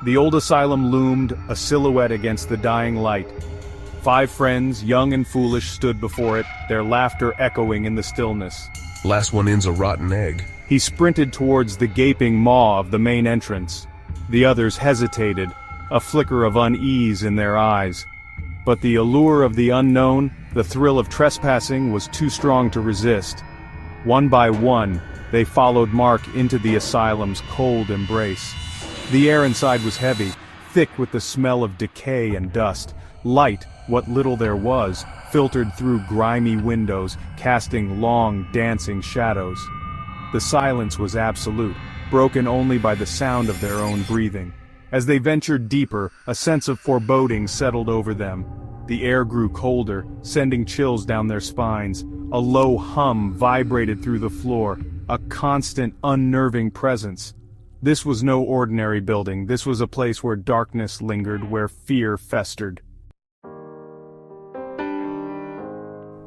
The old asylum loomed, a silhouette against the dying light. 5 friends, young and foolish, stood before it, their laughter echoing in the stillness. Last one in's a rotten egg. He sprinted towards the gaping maw of the main entrance. The others hesitated, a flicker of unease in their eyes. But the allure of the unknown, the thrill of trespassing, was too strong to resist. One by one, they followed Mark into the asylum's cold embrace. The air inside was heavy, thick with the smell of decay and dust. Light, what little there was, filtered through grimy windows, casting long, dancing shadows. The silence was absolute, broken only by the sound of their own breathing. As they ventured deeper, a sense of foreboding settled over them. The air grew colder, sending chills down their spines. A low hum vibrated through the floor, a constant, unnerving presence. This was no ordinary building. This was a place where darkness lingered, where fear festered.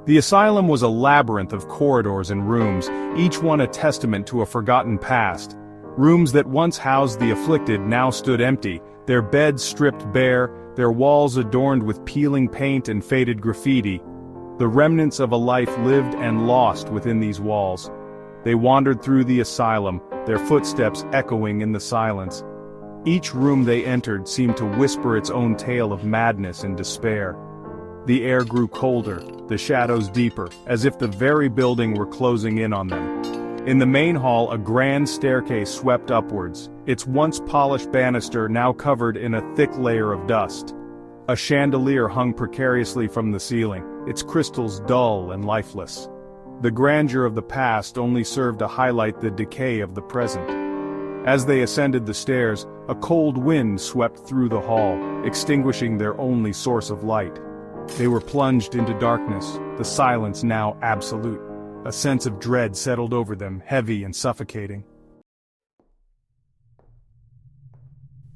The asylum was a labyrinth of corridors and rooms, each one a testament to a forgotten past. Rooms that once housed the afflicted now stood empty, their beds stripped bare, their walls adorned with peeling paint and faded graffiti. The remnants of a life lived and lost within these walls. They wandered through the asylum, their footsteps echoing in the silence. Each room they entered seemed to whisper its own tale of madness and despair. The air grew colder, the shadows deeper, as if the very building were closing in on them. In the main hall, a grand staircase swept upwards, its once polished banister now covered in a thick layer of dust. A chandelier hung precariously from the ceiling, its crystals dull and lifeless. The grandeur of the past only served to highlight the decay of the present. As they ascended the stairs, a cold wind swept through the hall, extinguishing their only source of light. They were plunged into darkness, the silence now absolute. A sense of dread settled over them, heavy and suffocating.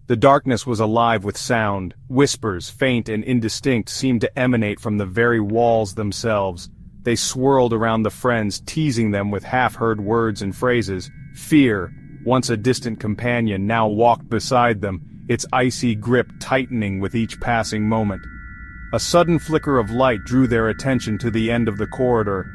The darkness was alive with sound. Whispers, faint and indistinct, seemed to emanate from the very walls themselves. They swirled around the friends, teasing them with half-heard words and phrases. Fear, once a distant companion, now walked beside them, its icy grip tightening with each passing moment. A sudden flicker of light drew their attention to the end of the corridor.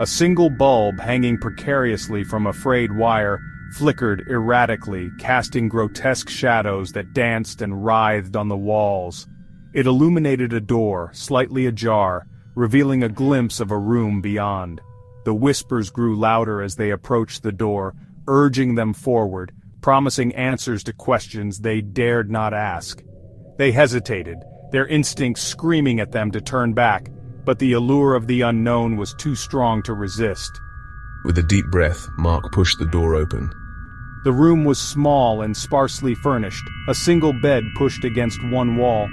A single bulb hanging precariously from a frayed wire flickered erratically, casting grotesque shadows that danced and writhed on the walls. It illuminated a door, slightly ajar, revealing a glimpse of a room beyond. The whispers grew louder as they approached the door, urging them forward, promising answers to questions they dared not ask. They hesitated, their instincts screaming at them to turn back, but the allure of the unknown was too strong to resist. With a deep breath, Mark pushed the door open. The room was small and sparsely furnished, a single bed pushed against one wall.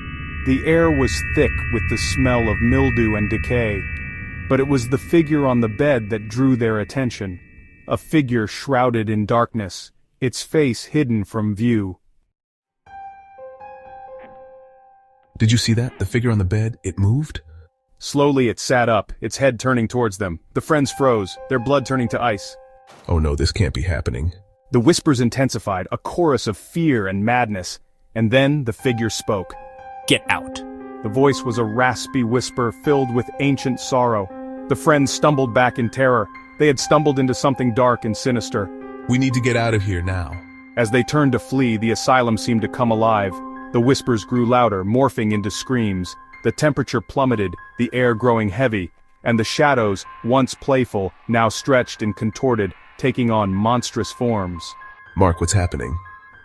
The air was thick with the smell of mildew and decay. But it was the figure on the bed that drew their attention. A figure shrouded in darkness, its face hidden from view. Did you see that? The figure on the bed? It moved? Slowly it sat up, its head turning towards them. The friends froze, their blood turning to ice. Oh no, this can't be happening. The whispers intensified, a chorus of fear and madness. And then the figure spoke. "Get out." The voice was a raspy whisper filled with ancient sorrow. The friends stumbled back in terror. They had stumbled into something dark and sinister. We need to get out of here now. As they turned to flee, the asylum seemed to come alive. The whispers grew louder, morphing into screams. The temperature plummeted, the air growing heavy, and the shadows, once playful, now stretched and contorted, taking on monstrous forms. Mark, what's happening?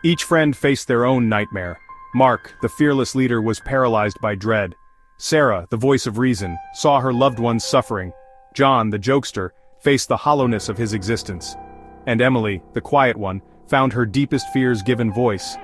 Each friend faced their own nightmare. Mark, the fearless leader, was paralyzed by dread. Sarah, the voice of reason, saw her loved ones suffering. John, the jokester, faced the hollowness of his existence. And Emily, the quiet one, found her deepest fears given voice.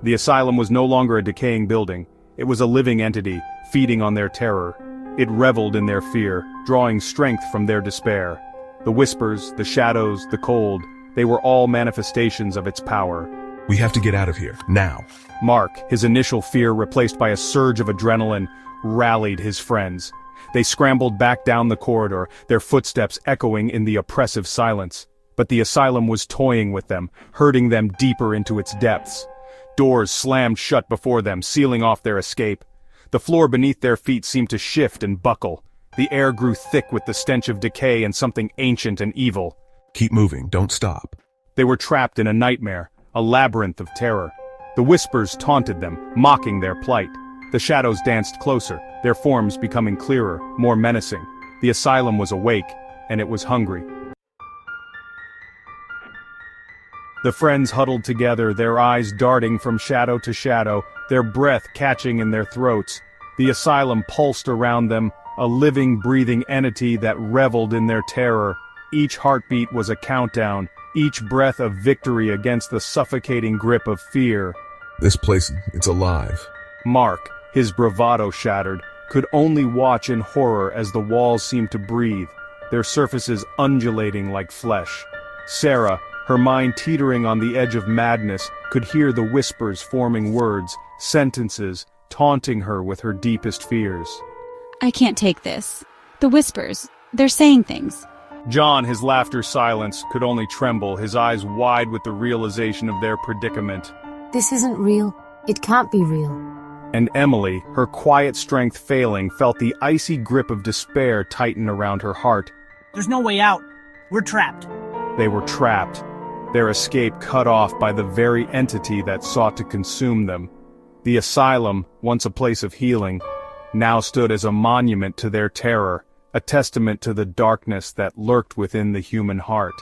The asylum was no longer a decaying building. It was a living entity, feeding on their terror. It reveled in their fear, drawing strength from their despair. The whispers, the shadows, the cold, they were all manifestations of its power. We have to get out of here, now. Mark, his initial fear replaced by a surge of adrenaline, rallied his friends. They scrambled back down the corridor, their footsteps echoing in the oppressive silence. But the asylum was toying with them, herding them deeper into its depths. Doors slammed shut before them, sealing off their escape. The floor beneath their feet seemed to shift and buckle. The air grew thick with the stench of decay and something ancient and evil. Keep moving, don't stop. They were trapped in a nightmare, a labyrinth of terror. The whispers taunted them, mocking their plight. The shadows danced closer, their forms becoming clearer, more menacing. The asylum was awake, and it was hungry. The friends huddled together, their eyes darting from shadow to shadow, their breath catching in their throats. The asylum pulsed around them, a living, breathing entity that reveled in their terror. Each heartbeat was a countdown, each breath a victory against the suffocating grip of fear. This place, it's alive. Mark, his bravado shattered, could only watch in horror as the walls seemed to breathe, their surfaces undulating like flesh. Sarah, her mind teetering on the edge of madness, could hear the whispers forming words, sentences, taunting her with her deepest fears. I can't take this. The whispers, they're saying things. John, his laughter silenced, could only tremble, his eyes wide with the realization of their predicament. This isn't real. It can't be real. And Emily, her quiet strength failing, felt the icy grip of despair tighten around her heart. There's no way out. We're trapped. They were trapped, their escape cut off by the very entity that sought to consume them. The asylum, once a place of healing, now stood as a monument to their terror, a testament to the darkness that lurked within the human heart.